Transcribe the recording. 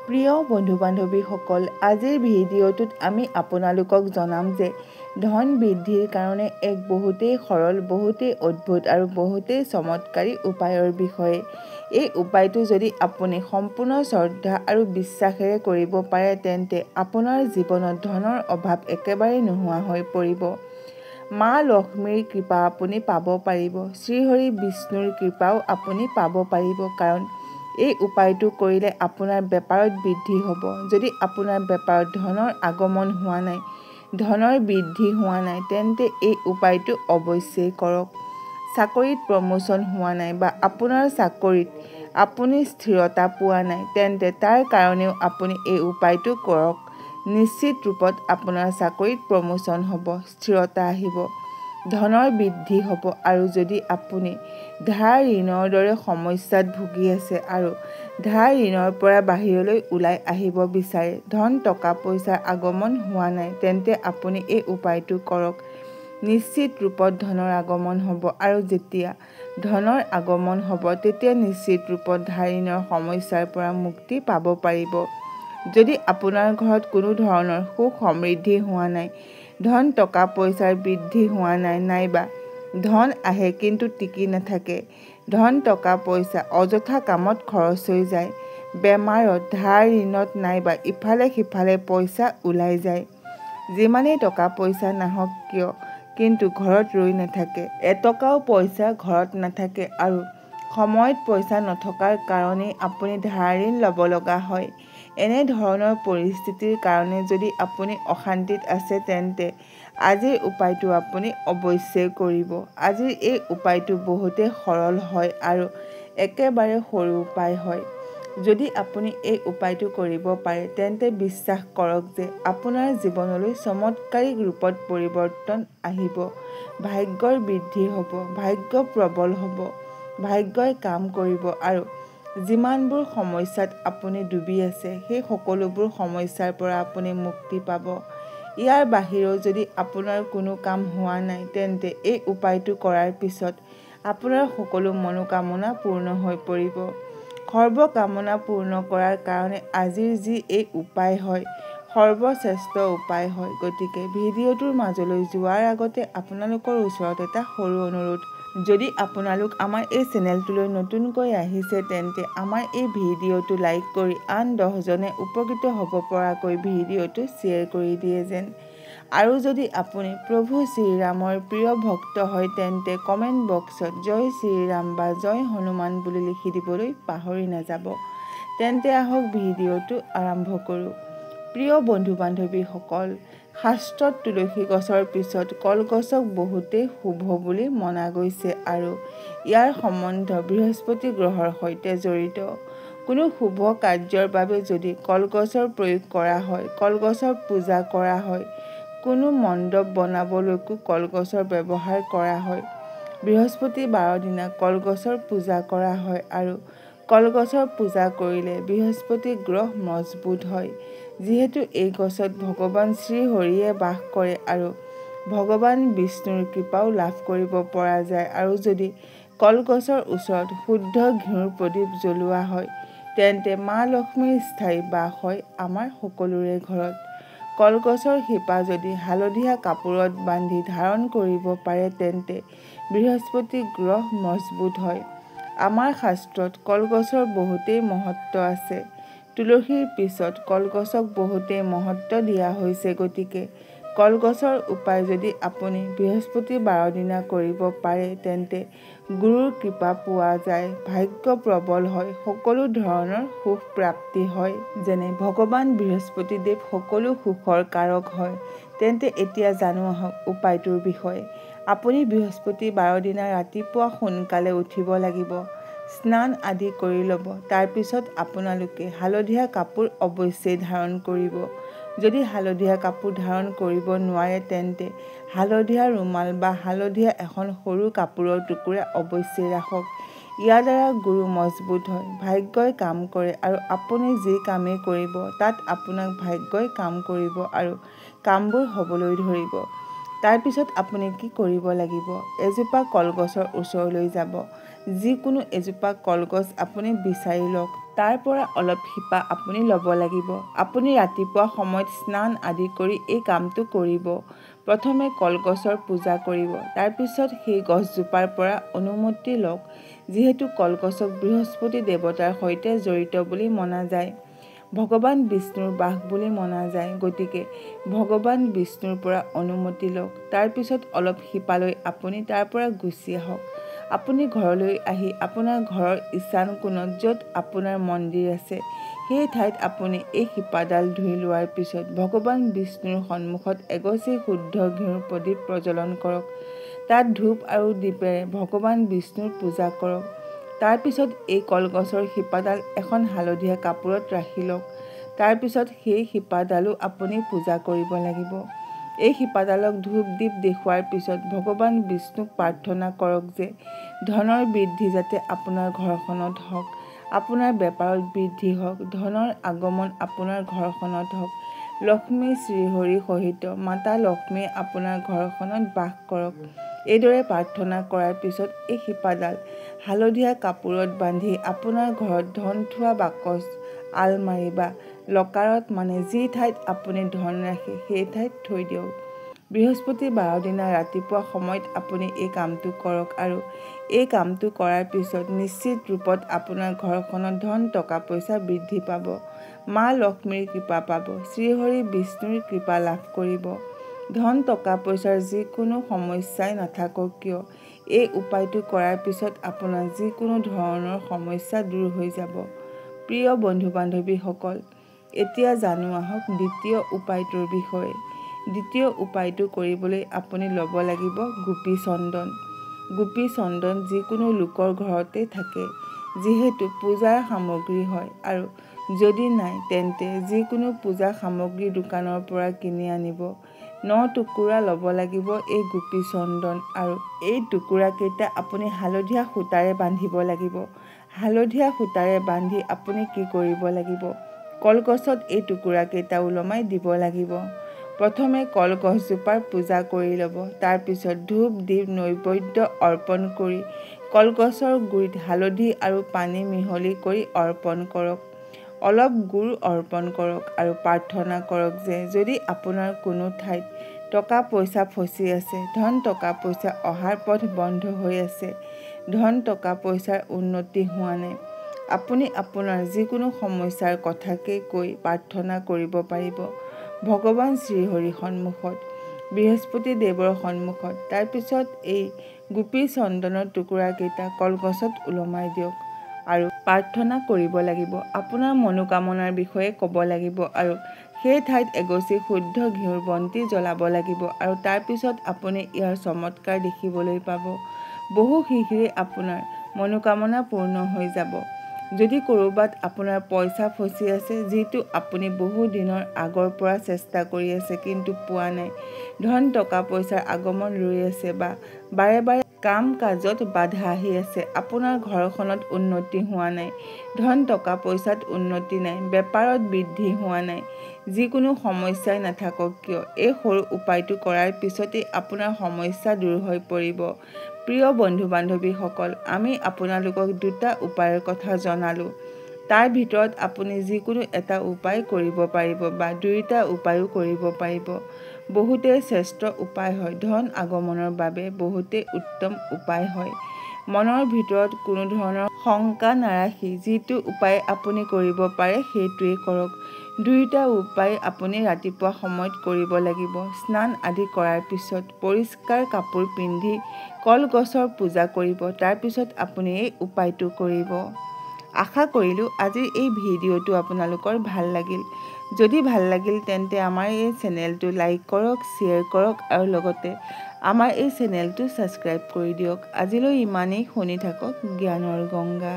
প্ৰিয় বন্ধু-বান্ধৱীসকল, আজিৰ ভিডিঅ'টোত আমি আপোনালোকক জনাম যে ধন বৃদ্ধিৰ কাৰণে এক বহুতেই সৰল, বহুতেই অদ্ভুত আৰু বহুতেই চমৎকাৰী উপায়ৰ বিষয়ে। এই উপায়টো যদি আপুনি সম্পূৰ্ণ শ্ৰদ্ধা আৰু বিশ্বাসেৰে কৰিব পাৰে তেন্তে আপোনাৰ জীৱনত ধনৰ অভাৱ একেবাৰে নোহোৱা হৈ পৰিব। মা লক্ষ্মীৰ কৃপা আপুনি পাব পাৰিব, শ্ৰীহৰি বিষ্ণুৰ কৃপাও আপুনি পাব পাৰিব, কাৰণ এই উপায়টো কৰিলে আপোনাৰ বেপাৰত বৃদ্ধি হ'ব। যদি আপোনাৰ বেপাৰত ধনৰ আগমন হোৱা নাই, ধনৰ বৃদ্ধি হোৱা নাই, তেন্তে এই উপায়টো অৱশ্যেই কৰক। চাকৰিত প্ৰমোচন হোৱা নাই বা আপোনাৰ চাকৰিত আপুনি স্থিৰতা পোৱা নাই, তেন্তে তাৰ কাৰণেও আপুনি এই উপায়টো কৰক। নিশ্চিত ৰূপত আপোনাৰ চাকৰিত প্ৰমোচন হ'ব, স্থিৰতা আহিব, ধনৰ বৃদ্ধি হ'ব। আৰু যদি আপুনি ধাৰ ঋণৰ দৰে সমস্যাত ভুগি আছে আৰু ধাৰ ঋণৰ পৰা বাহিৰলৈ ওলাই আহিব বিচাৰে, ধন টকা পইচাৰ আগমন হোৱা নাই, তেন্তে আপুনি এই উপায়টো কৰক। নিশ্চিত ৰূপত ধনৰ আগমন হ'ব, আৰু যেতিয়া ধনৰ আগমন হ'ব তেতিয়া নিশ্চিত ৰূপত ধাৰ ঋণৰ সমস্যাৰ পৰা মুক্তি পাব পাৰিব। যদি আপোনাৰ ঘৰত কোনো ধৰণৰ সুখ সমৃদ্ধি হোৱা নাই, ধন টকা পইচাৰ বৃদ্ধি হোৱা নাই, নাইবা ধন আহে কিন্তু টিকি নাথাকে, ধন টকা পইচা অযথা কামত খৰচ হৈ যায়, বেমাৰত, ধাৰ ঋণত, নাইবা ইফালে সিফালে পইচা ওলাই যায়, যিমানেই টকা পইচা নাহক কিয় কিন্তু ঘৰত ৰৈ নাথাকে, এটকাও পইচা ঘৰত নাথাকে, আৰু সময়ত পইচা নথকাৰ কাৰণেই আপুনি ধাৰ ঋণ ল'ব লগা হয়। এনে ধৰণৰ পৰিস্থিতিৰ কাৰণে যদি আপুনি অশান্তিত আছে তেন্তে আজিৰ উপায়টো আপুনি অৱশ্যেই কৰিব। আজিৰ এই উপায়টো বহুতেই সৰল হয় আৰু একেবাৰে সৰু উপায় হয়। যদি আপুনি এই উপায়টো কৰিব পাৰে তেন্তে বিশ্বাস কৰক যে আপোনাৰ জীৱনলৈ চমৎকাৰিক ৰূপত পৰিৱৰ্তন আহিব, ভাগ্যৰ বৃদ্ধি হ'ব, ভাগ্য প্ৰবল হ'ব, ভাগ্যই কাম কৰিব, আৰু যিমানবোৰ সমস্যাত আপুনি ডুবি আছে সেই সকলোবোৰ সমস্যাৰ পৰা আপুনি মুক্তি পাব। ইয়াৰ বাহিৰেও যদি আপোনাৰ কোনো কাম হোৱা নাই তেন্তে এই উপায়টো কৰাৰ পিছত আপোনাৰ সকলো মনোকামনা পূৰ্ণ হৈ পৰিব। সৰ্বকামনা পূৰ্ণ কৰাৰ কাৰণে আজিৰ যি এই উপায় হয়, সৰ্বশ্ৰেষ্ঠ উপায় হয়। গতিকে ভিডিঅ'টোৰ মাজলৈ যোৱাৰ আগতে আপোনালোকৰ ওচৰত এটা সৰু অনুৰোধ। যদি আপোনালোক আমাৰ এই চেনেলটোলৈ নতুনকৈ আহিছে তেন্তে আমাৰ এই ভিডিঅ'টো লাইক কৰি আন 10জনে উপকৃত হ'ব পৰাকৈ ভিডিঅ'টো শ্বেয়াৰ কৰি দিয়ে যেন। আৰু যদি আপুনি প্ৰভু শ্ৰীৰামৰ প্ৰিয় ভক্ত হয় তেন্তে কমেণ্ট বক্সত জয় শ্ৰীৰাম বা জয় হনুমান বুলি লিখি দিবলৈ পাহৰি নাযাব। তেন্তে আহক ভিডিঅ'টো আৰম্ভ কৰোঁ। প্ৰিয় বন্ধু-বান্ধৱীসকল, শাস্ত্ৰত তুলসী গছৰ পিছত কলগছক বহুতেই শুভ বুলি মনা গৈছে আৰু ইয়াৰ সম্বন্ধ বৃহস্পতি গ্ৰহৰ সৈতে জড়িত। কোনো শুভ কাৰ্যৰ বাবে যদি কলগছৰ প্ৰয়োগ কৰা হয়, কলগছৰ পূজা কৰা হয়, কোনো মণ্ডপ বনাবলৈকো কলগছৰ ব্যৱহাৰ কৰা হয়, বৃহস্পতিবাৰৰ দিনা কলগছৰ পূজা কৰা হয়, আৰু কলগছৰ পূজা কৰিলে বৃহস্পতি গ্ৰহ মজবুত হয়। যিহেতু এই গছত ভগৱান শ্ৰীহৰিয়ে বাস কৰে আৰু ভগৱান বিষ্ণুৰ কৃপাও লাভ কৰিব পৰা যায়, আৰু যদি কলগছৰ ওচৰত শুদ্ধ ঘিউৰ প্ৰদীপ জ্বলোৱা হয় তেন্তে মা লক্ষ্মীৰ স্থায়ী বাস হয় আমাৰ সকলোৰে ঘৰত। কলগছৰ শিপা যদি হালধীয়া কাপোৰত বান্ধি ধাৰণ কৰিব পাৰে তেন্তে বৃহস্পতি গ্ৰহ মজবুত হয়। আমাৰ শাস্ত্ৰত কলগছৰ বহুতেই মহত্ব আছে। তুলসীৰ পিছত কলগছক বহুতেই মহত্ব দিয়া হৈছে। গতিকে কলগছৰ উপায় যদি আপুনি বৃহস্পতিবাৰৰ দিনা কৰিব পাৰে তেন্তে গুৰুৰ কৃপা পোৱা যায়, ভাগ্য প্ৰবল হয়, সকলো ধৰণৰ সুখ প্ৰাপ্তি হয়। যেনে ভগৱান বৃহস্পতি দেৱ সকলো সুখৰ কাৰক হয়। তেন্তে এতিয়া জানো আহক উপায়টোৰ বিষয়ে। আপুনি বৃহস্পতিবাৰৰ দিনা ৰাতিপুৱা সোনকালে উঠিব লাগিব, স্নান আদি কৰি ল'ব। তাৰপিছত আপোনালোকে হালধীয়া কাপোৰ অৱশ্যেই ধাৰণ কৰিব। যদি হালধীয়া কাপোৰ ধাৰণ কৰিব নোৱাৰে তেন্তে হালধীয়া ৰুমাল বা হালধীয়া এখন সৰু কাপোৰৰ টুকুৰা অৱশ্যেই ৰাখক। ইয়াৰ দ্বাৰা গুৰু মজবুত হয়, ভাগ্যই কাম কৰে, আৰু আপুনি যি কামেই কৰিব তাত আপোনাক ভাগ্যই কাম কৰিব আৰু কামবোৰ হ'বলৈ ধৰিব। তাৰপিছত আপুনি কি কৰিব লাগিব? এজোপা কলগছৰ ওচৰলৈ যাব। যিকোনো এজোপা কলগছ আপুনি বিচাৰি লওক। তাৰ পৰা অলপ শিপা আপুনি ল'ব লাগিব। আপুনি ৰাতিপুৱা সময়ত স্নান আদি কৰি এই কামটো কৰিব। প্ৰথমে কলগছৰ পূজা কৰিব। তাৰপিছত সেই গছজোপাৰ পৰা অনুমতি লওক। যিহেতু কলগছক বৃহস্পতি দেৱতাৰ সৈতে জড়িত বুলি মনা যায়, ভগৱান বিষ্ণুৰ বাস বুলি মনা যায়, গতিকে ভগৱান বিষ্ণুৰ পৰা অনুমতি লওক। তাৰপিছত অলপ শিপা লৈ আপুনি তাৰ পৰা গুচি আহক। আপুনি ঘৰলৈ আহি আপোনাৰ ঘৰৰ ঈশান কোণত য'ত আপোনাৰ মন্দিৰ আছে সেই ঠাইত আপুনি এই শিপাডাল ধুই লোৱাৰ পিছত ভগৱান বিষ্ণুৰ সন্মুখত এগছি শুদ্ধ ঘিউৰ প্ৰদীপ প্ৰজ্বলন কৰক। তাত ধূপ আৰু দীপেৰে ভগৱান বিষ্ণুৰ পূজা কৰক। তাৰপিছত এই কলগছৰ শিপাডাল এখন হালধীয়া কাপোৰত ৰাখি লওক। তাৰপিছত সেই শিপাডালো আপুনি পূজা কৰিব লাগিব। এই শিপাডালক ধূপ দীপ দেখুওৱাৰ পিছত ভগৱান বিষ্ণুক প্ৰাৰ্থনা কৰক যে ধনৰ বৃদ্ধি যাতে আপোনাৰ ঘৰখনত হওক, আপোনাৰ বেপাৰত বৃদ্ধি হওক, ধনৰ আগমন আপোনাৰ ঘৰখনত হওক। লক্ষ্মী শ্ৰীহৰি সহিত মাতা লক্ষ্মীয়ে আপোনাৰ ঘৰখনত বাস কৰক। এইদৰে প্ৰাৰ্থনা কৰাৰ পিছত এই শিপাডাল হালধীয়া কাপোৰত বান্ধি আপোনাৰ ঘৰত ধন থোৱা বাকচ, আলমাৰি বা লকাৰত মানে যি ঠাইত আপুনি ধন ৰাখে সেই ঠাইত থৈ দিয়ক। বৃহস্পতিবাৰৰ দিনা ৰাতিপুৱা সময়ত আপুনি এই কামটো কৰক আৰু এই কামটো কৰাৰ পিছত নিশ্চিত ৰূপত আপোনাৰ ঘৰখনত ধন টকা পইচা বৃদ্ধি পাব। মা লক্ষ্মীৰ কৃপা পাব। শ্ৰীহৰি বিষ্ণুৰ কৃপা লাভ কৰিব। ধন টকা পইচাৰ যিকোনো সমস্যাই নাথাকক কিয় এই উপায়টো কৰাৰ পিছত আপোনাৰ যিকোনো ধৰণৰ সমস্যা দূৰ হৈ যাব। প্ৰিয় বন্ধু বান্ধৱীসকল, এতিয়া জানো আহক দ্বিতীয় উপায়টোৰ বিষয়ে। দ্বিতীয় উপায়টো কৰিবলৈ আপুনি ল'ব লাগিব গোপী চন্দন। গোপী চন্দন যিকোনো লোকৰ ঘৰতে থাকে, যিহেতু পূজাৰ সামগ্ৰী হয়, আৰু যদি নাই তেন্তে যিকোনো পূজা সামগ্ৰী দোকানৰ পৰা কিনি আনিব। 9 টুকুৰা ল'ব লাগিব এই গোপী চন্দন আৰু এই টুকুৰাকেইটা আপুনি হালধীয়া সূতাৰে বান্ধিব লাগিব। হালধীয়া সূতাৰে বান্ধি আপুনি কি কৰিব লাগিব? কলগছত এই টুকুৰাকেইটা ওলমাই দিব লাগিব। প্ৰথমে কলগছজোপাৰ পূজা কৰি ল'ব। তাৰপিছত ধূপ দীপ নৈবেদ্য অৰ্পণ কৰি কলগছৰ গুৰিত হালধি আৰু পানী মিহলি কৰি অৰ্পণ কৰক। অলপ গুড় অৰ্পণ কৰক আৰু প্ৰাৰ্থনা কৰক যে যদি আপোনাৰ কোনো ঠাইত টকা পইচা ফচি আছে, ধন টকা পইচা অহাৰ পথ বন্ধ হৈ আছে, ধন টকা পইচাৰ উন্নতি হোৱা নাই, আপুনি আপোনাৰ যিকোনো সমস্যাৰ কথাকে কৈ প্ৰাৰ্থনা কৰিব পাৰিব ভগৱান শ্ৰীহৰিৰ সন্মুখত, বৃহস্পতি দেৱৰ সন্মুখত। তাৰপিছত এই গোপী চন্দনৰ টুকুৰাকেইটা কলগছত ওলমাই দিয়ক আৰু প্ৰাৰ্থনা কৰিব লাগিব। আপোনাৰ মনোকামনাৰ বিষয়ে ক'ব লাগিব আৰু সেই ঠাইত এগছি শুদ্ধ ঘিউৰ বন্তি জ্বলাব লাগিব আৰু তাৰপিছত আপুনি ইয়াৰ চমৎকাৰ দেখিবলৈ পাব। বহু শীঘ্ৰে আপোনাৰ মনোকামনা পূৰ্ণ হৈ যাব। যদি ক'ৰবাত আপোনাৰ পইচা ফচি আছে, যিটো আপুনি বহু দিনৰ আগৰ পৰা চেষ্টা কৰি আছে কিন্তু পোৱা নাই, ধন টকা পইচাৰ আগমন ৰৈ আছে বা বাৰে বাৰে কাম কাজত বাধা আহি আছে, আপোনাৰ ঘৰখনত উন্নতি হোৱা নাই, ধন টকা পইচাত উন্নতি নাই, বেপাৰত বৃদ্ধি হোৱা নাই, যিকোনো সমস্যাই নাথাকক কিয় এই সৰু উপায়টো কৰাৰ পিছতেই আপোনাৰ সমস্যা দূৰ হৈ পৰিব। প্ৰিয় বন্ধু বান্ধৱীসকল, আমি আপোনালোকক 2টা উপায়ৰ কথা জনালোঁ। তাৰ ভিতৰত আপুনি যিকোনো এটা উপায় কৰিব পাৰিব বা 2টা উপায়ো কৰিব পাৰিব। বহুতেই শ্ৰেষ্ঠ উপায় হয়। ধন আগমনৰ বাবে বহুতেই উত্তম উপায় হয়। মনৰ ভিতৰত কোনো ধৰণৰ শংকা নাৰাখি যিটো উপায় আপুনি কৰিব পাৰে সেইটোৱেই কৰক। 2টা উপায় আপুনি ৰাতিপুৱা সময়ত কৰিব লাগিব। স্নান আদি কৰাৰ পিছত পৰিষ্কাৰ কাপোৰ পিন্ধি কলগছৰ পূজা কৰিব। তাৰপিছত আপুনি এই উপায়টো কৰিব। আশা কৰিলোঁ আজিৰ এই ভিডিঅ'টো আপোনালোকৰ ভাল লাগিল। যদি ভাল লাগিল তেন্তে আমাৰ এই চেনেলটো লাইক কৰক, শ্বেয়াৰ কৰক আৰু লগতে আমাৰ এই চেনেলটো ছাবস্ক্ৰাইব কৰি দিয়ক। আজিলৈ ইমানেই। শুনি থাকক জ্ঞানৰ গংগা।